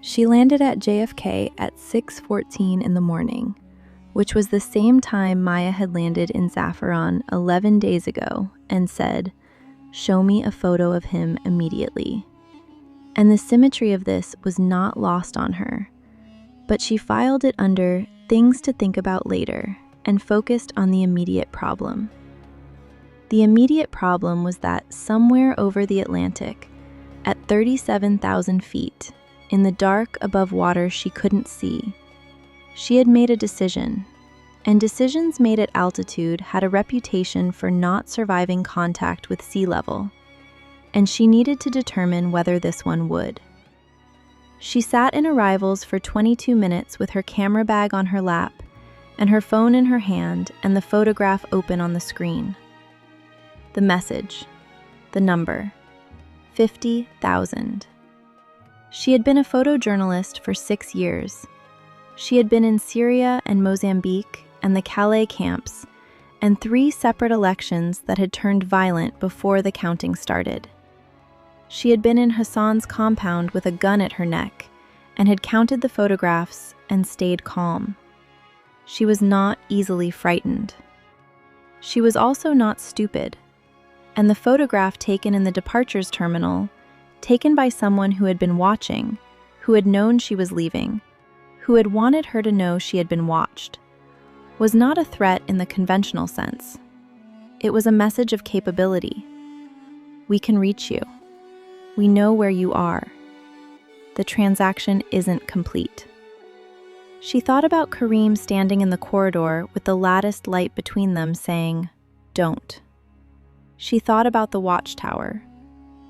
She landed at JFK at 6:14 in the morning, which was the same time Maya had landed in Zafaran 11 days ago, and said, "Show me a photo of him immediately." And the symmetry of this was not lost on her, but she filed it under things to think about later and focused on the immediate problem. The immediate problem was that somewhere over the Atlantic, at 37,000 feet, in the dark above water she couldn't see, she had made a decision, and decisions made at altitude had a reputation for not surviving contact with sea level, and she needed to determine whether this one would. She sat in arrivals for 22 minutes with her camera bag on her lap and her phone in her hand and the photograph open on the screen. The message, the number, 50,000. She had been a photojournalist for 6 years. She had been in Syria and Mozambique and the Calais camps, and 3 separate elections that had turned violent before the counting started. She had been in Hassan's compound with a gun at her neck and had counted the photographs and stayed calm. She was not easily frightened. She was also not stupid, and the photograph taken in the departures terminal, taken by someone who had been watching, who had known she was leaving, who had wanted her to know she had been watched, was not a threat in the conventional sense. It was a message of capability. We can reach you. We know where you are. The transaction isn't complete. She thought about Karim standing in the corridor with the latticed light between them saying, "Don't." She thought about the watchtower.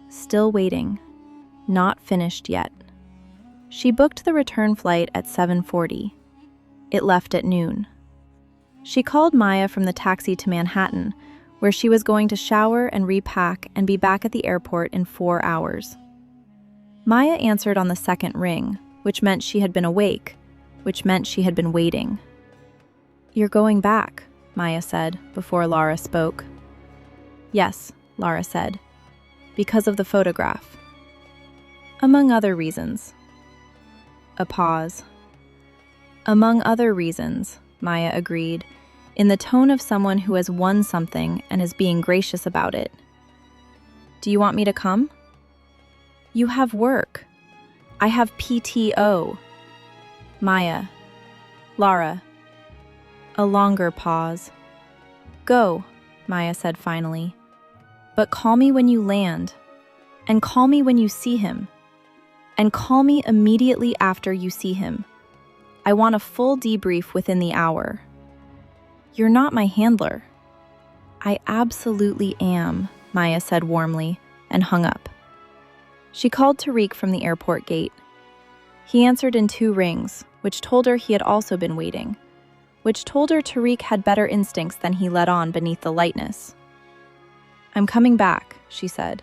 Still waiting. Not finished yet. She booked the return flight at 7:40. It left at noon. She called Maya from the taxi to Manhattan, where she was going to shower and repack and be back at the airport in 4 hours. Maya answered on the second ring, which meant she had been awake, which meant she had been waiting. "You're going back," Maya said, before Lara spoke. "Yes," Lara said, "because of the photograph. Among other reasons." A pause. "Among other reasons," Maya agreed, in the tone of someone who has won something and is being gracious about it. "Do you want me to come?" "You have work." "I have PTO." Maya. "Lara." A longer pause. "Go," Maya said finally. "But call me when you land. And call me when you see him. And call me immediately after you see him. I want a full debrief within the hour." "You're not my handler." "I absolutely am," Maya said warmly, and hung up. She called Tariq from the airport gate. He answered in 2 rings, which told her he had also been waiting, which told her Tariq had better instincts than he let on beneath the lightness. "I'm coming back," she said.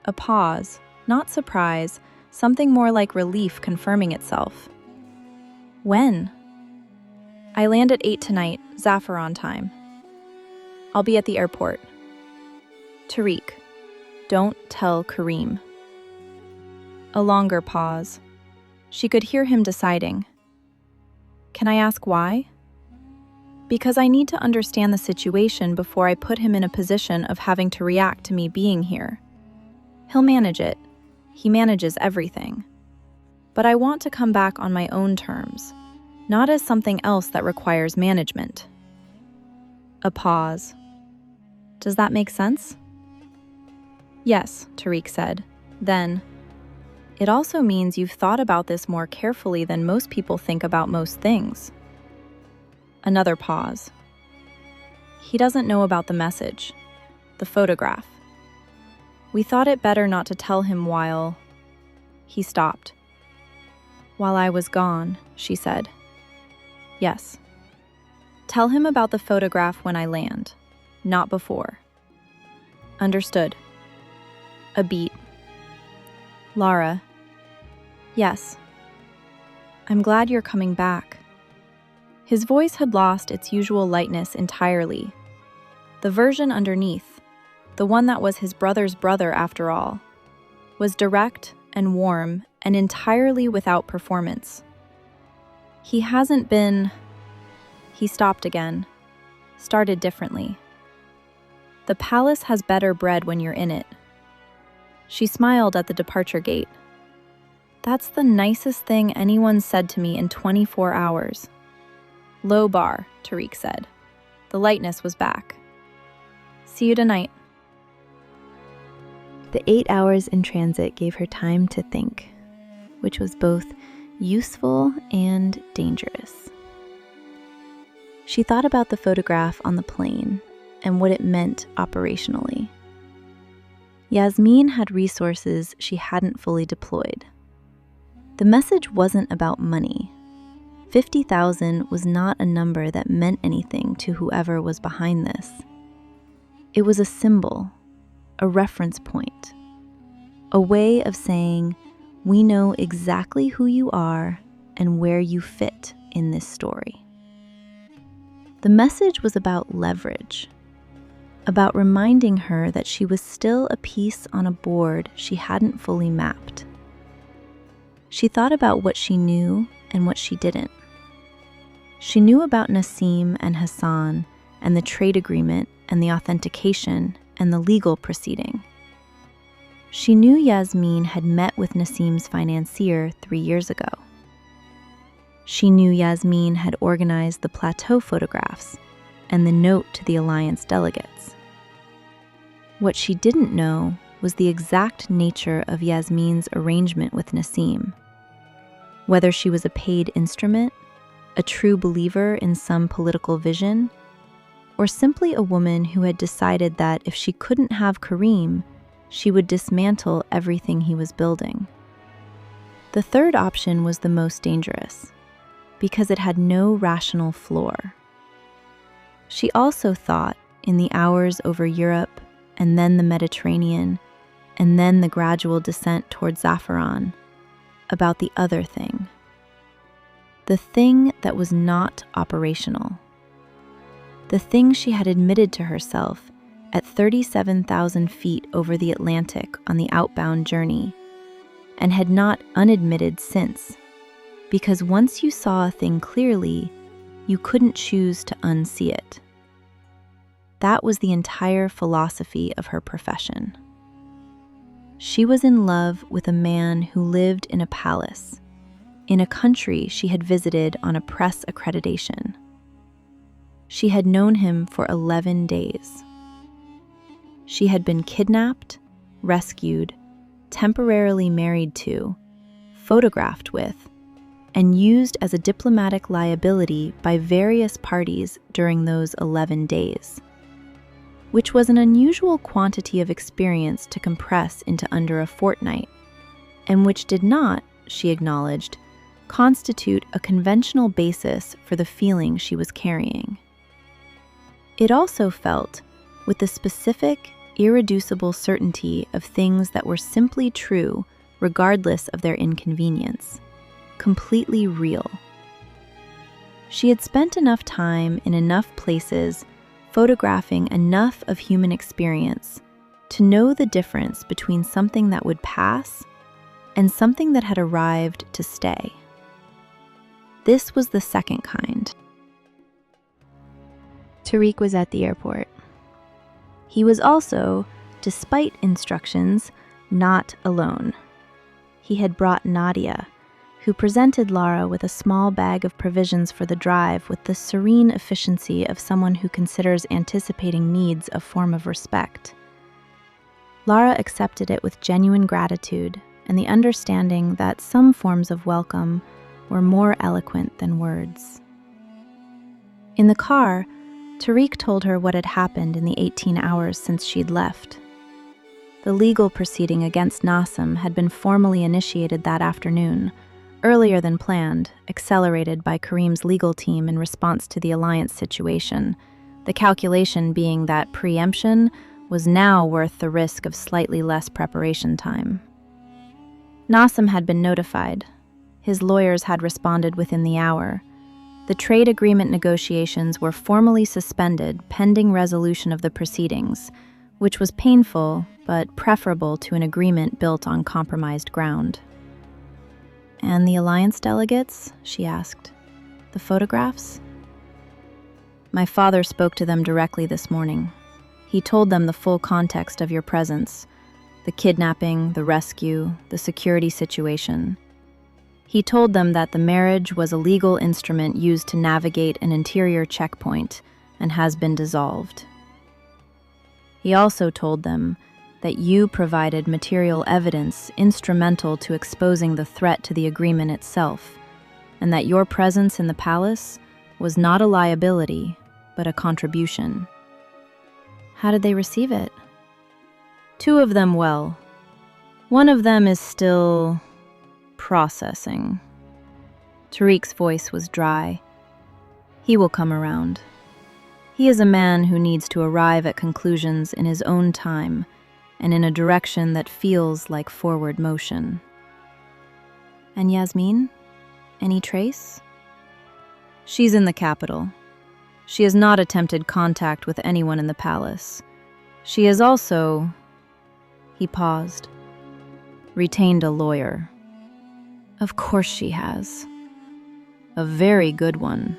A pause, not surprise, something more like relief confirming itself. "When?" "I land at 8 tonight, Zafaran time. I'll be at the airport." "Tariq, don't tell Karim." A longer pause. She could hear him deciding. "Can I ask why?" "Because I need to understand the situation before I put him in a position of having to react to me being here. He'll manage it. He manages everything. But I want to come back on my own terms, not as something else that requires management." A pause. "Does that make sense?" "Yes," Tariq said. Then, "It also means you've thought about this more carefully than most people think about most things." Another pause. "He doesn't know about the message, the photograph. We thought it better not to tell him while..." He stopped. "While I was gone," she said. "Yes. Tell him about the photograph when I land, not before." "Understood." A beat. "Lara." "Yes." "I'm glad you're coming back." His voice had lost its usual lightness entirely. The version underneath, the one that was his brother's brother after all, was direct and warm and entirely without performance. He hasn't been... He stopped again, started differently. The palace has better bread when you're in it. She smiled at the departure gate. That's the nicest thing anyone said to me in 24 hours. Low bar, Tariq said. The lightness was back. See you tonight. The 8 hours in transit gave her time to think, which was both useful and dangerous. She thought about the photograph on the plane and what it meant operationally. Yasmin had resources she hadn't fully deployed. The message wasn't about money. 50,000 was not a number that meant anything to whoever was behind this. It was a symbol, a reference point, a way of saying, we know exactly who you are and where you fit in this story. The message was about leverage, about reminding her that she was still a piece on a board she hadn't fully mapped. She thought about what she knew and what she didn't. She knew about Nasim and Hassan and the trade agreement and the authentication and the legal proceeding. She knew Yasmin had met with Nasim's financier 3 years ago. She knew Yasmin had organized the plateau photographs and the note to the alliance delegates. What she didn't know was the exact nature of Yasmin's arrangement with Nasim. Whether she was a paid instrument, a true believer in some political vision, or simply a woman who had decided that if she couldn't have Karim, she would dismantle everything he was building. The third option was the most dangerous, because it had no rational floor. She also thought, in the hours over Europe, and then the Mediterranean, and then the gradual descent toward Zafaran, about the other thing. The thing that was not operational. The thing she had admitted to herself at 37,000 feet over the Atlantic on the outbound journey, and had not unadmitted since, because once you saw a thing clearly, you couldn't choose to unsee it. That was the entire philosophy of her profession. She was in love with a man who lived in a palace, in a country she had visited on a press accreditation. She had known him for 11 days. She had been kidnapped, rescued, temporarily married to, photographed with, and used as a diplomatic liability by various parties during those 11 days, which was an unusual quantity of experience to compress into under a fortnight, and which did not, she acknowledged, constitute a conventional basis for the feeling she was carrying. It also felt, with the specific, irreducible certainty of things that were simply true regardless of their inconvenience, completely real. She had spent enough time in enough places photographing enough of human experience to know the difference between something that would pass and something that had arrived to stay. This was the second kind. Tariq was at the airport. He was also, despite instructions, not alone. He had brought Nadia, who presented Lara with a small bag of provisions for the drive with the serene efficiency of someone who considers anticipating needs a form of respect. Lara accepted it with genuine gratitude and the understanding that some forms of welcome were more eloquent than words. In the car, Tariq told her what had happened in the 18 hours since she'd left. The legal proceeding against Nasim had been formally initiated that afternoon, earlier than planned, accelerated by Karim's legal team in response to the alliance situation, the calculation being that preemption was now worth the risk of slightly less preparation time. Nasim had been notified. His lawyers had responded within the hour. The trade agreement negotiations were formally suspended pending resolution of the proceedings, which was painful but preferable to an agreement built on compromised ground. "And the alliance delegates?" she asked. "The photographs?" "My father spoke to them directly this morning. He told them the full context of your presence, the kidnapping, the rescue, the security situation. He told them that the marriage was a legal instrument used to navigate an interior checkpoint and has been dissolved. He also told them that you provided material evidence instrumental to exposing the threat to the agreement itself, and that your presence in the palace was not a liability, but a contribution." "How did they receive it?" "Two of them well. One of them is still processing." Tariq's voice was dry. "He will come around. He is a man who needs to arrive at conclusions in his own time and in a direction that feels like forward motion." "And Yasmin? Any trace?" "She's in the capital. She has not attempted contact with anyone in the palace. She has also," he paused, "retained a lawyer." "Of course she has. A very good one.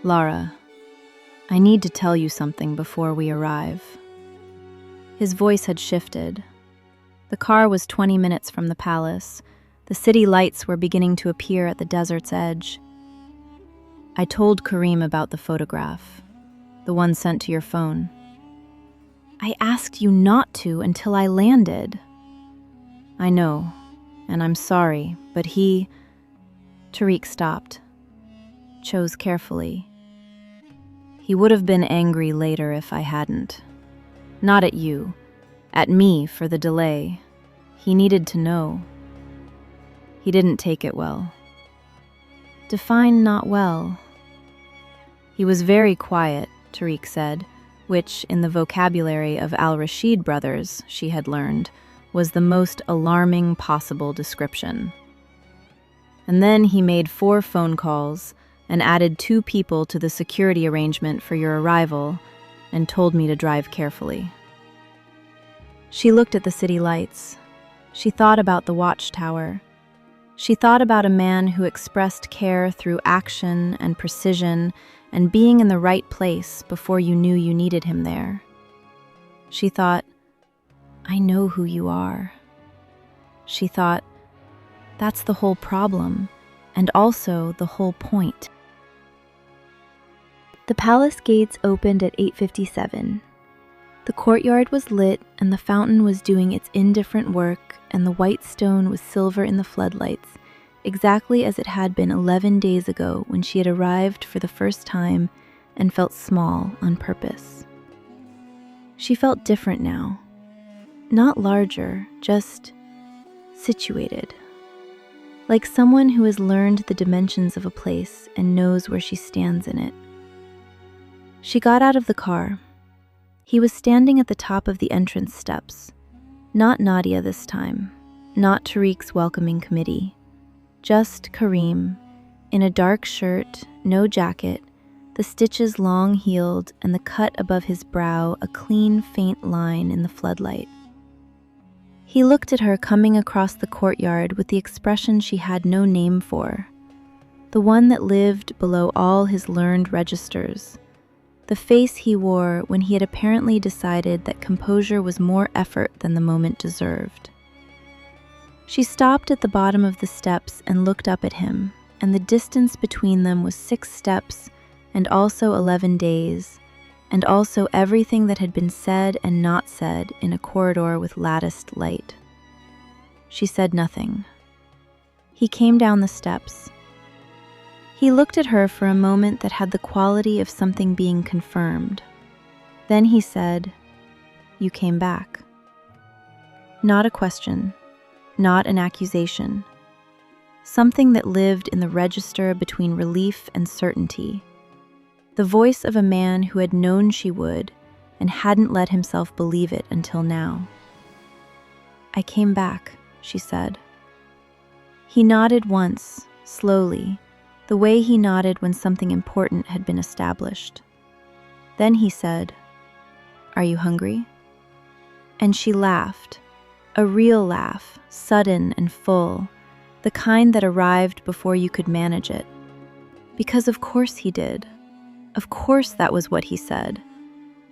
Lara, I need to tell you something before we arrive." His voice had shifted. The car was 20 minutes from the palace. The city lights were beginning to appear at the desert's edge. "I told Karim about the photograph, the one sent to your phone." "I asked you not to until I landed." "I know, and I'm sorry, but he—" Tariq stopped, chose carefully. "He would have been angry later if I hadn't. Not at you, at me for the delay. He needed to know. He didn't take it well." "Define not well." "He was very quiet," Tariq said, which, in the vocabulary of Al Rashid brothers, she had learned, was the most alarming possible description. "And then he made 4 phone calls and added 2 people to the security arrangement for your arrival and told me to drive carefully." She looked at the city lights. She thought about the watchtower. She thought about a man who expressed care through action and precision and being in the right place before you knew you needed him there. She thought, "I know who you are." She thought, "That's the whole problem, and also the whole point." The palace gates opened at 8:57. The courtyard was lit, and the fountain was doing its indifferent work, and the white stone was silver in the floodlights, exactly as it had been 11 days ago when she had arrived for the first time and felt small on purpose. She felt different now. Not larger, just situated. Like someone who has learned the dimensions of a place and knows where she stands in it. She got out of the car. He was standing at the top of the entrance steps. Not Nadia this time, not Tariq's welcoming committee. Just Karim, in a dark shirt, no jacket, the stitches long-heeled and the cut above his brow a clean, faint line in the floodlight. He looked at her coming across the courtyard with the expression she had no name for, the one that lived below all his learned registers, the face he wore when he had apparently decided that composure was more effort than the moment deserved. She stopped at the bottom of the steps and looked up at him, and the distance between them was 6 steps, and also 11 days, and also everything that had been said and not said in a corridor with latticed light. She said nothing. He came down the steps. He looked at her for a moment that had the quality of something being confirmed. Then he said, "You came back." Not a question, not an accusation. Something that lived in the register between relief and certainty. The voice of a man who had known she would and hadn't let himself believe it until now. "I came back," she said. He nodded once, slowly, the way he nodded when something important had been established. Then he said, Are you hungry?" And she laughed, a real laugh, sudden and full, the kind that arrived before you could manage it. Because of course he did. Of course that was what he said.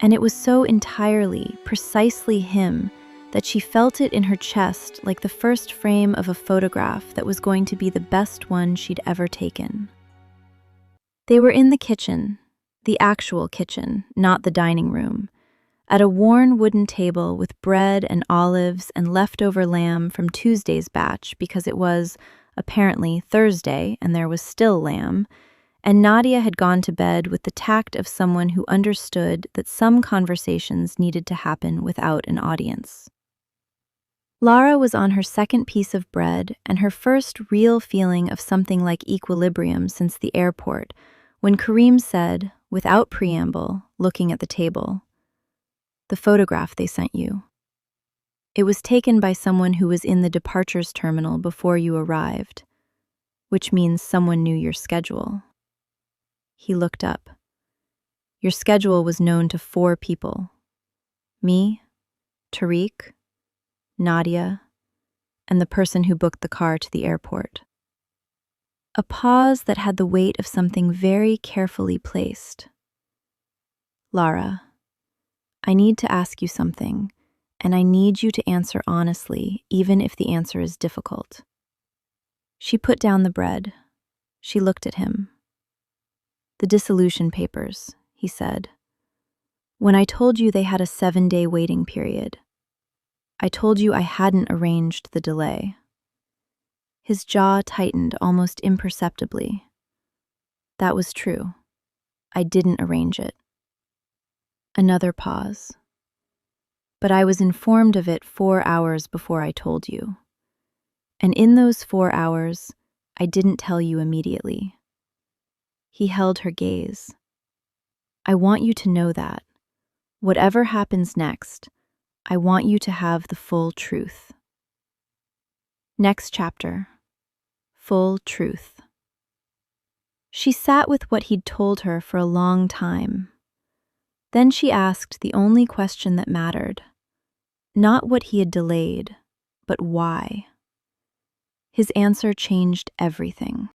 And it was so entirely, precisely him that she felt it in her chest like the first frame of a photograph that was going to be the best one she'd ever taken. They were in the kitchen, the actual kitchen, not the dining room, at a worn wooden table with bread and olives and leftover lamb from Tuesday's batch because it was, apparently, Thursday and there was still lamb, and Nadia had gone to bed with the tact of someone who understood that some conversations needed to happen without an audience. Lara was on her second piece of bread and her first real feeling of something like equilibrium since the airport, when Karim said, without preamble, looking at the table, "The photograph they sent you. It was taken by someone who was in the departures terminal before you arrived, which means someone knew your schedule." He looked up. "Your schedule was known to 4 people. Me, Tariq, Nadia, and the person who booked the car to the airport." A pause that had the weight of something very carefully placed. "Lara, I need to ask you something, and I need you to answer honestly, even if the answer is difficult." She put down the bread. She looked at him. "The dissolution papers," he said. "When I told you they had a 7-day waiting period, I told you I hadn't arranged the delay." His jaw tightened almost imperceptibly. "That was true. I didn't arrange it." Another pause. "But I was informed of it 4 hours before I told you. And in those 4 hours, I didn't tell you immediately." He held her gaze. "I want you to know that. Whatever happens next, I want you to have the full truth." Next chapter. Full truth. She sat with what he'd told her for a long time. Then she asked the only question that mattered. Not what he had delayed, but why. His answer changed everything.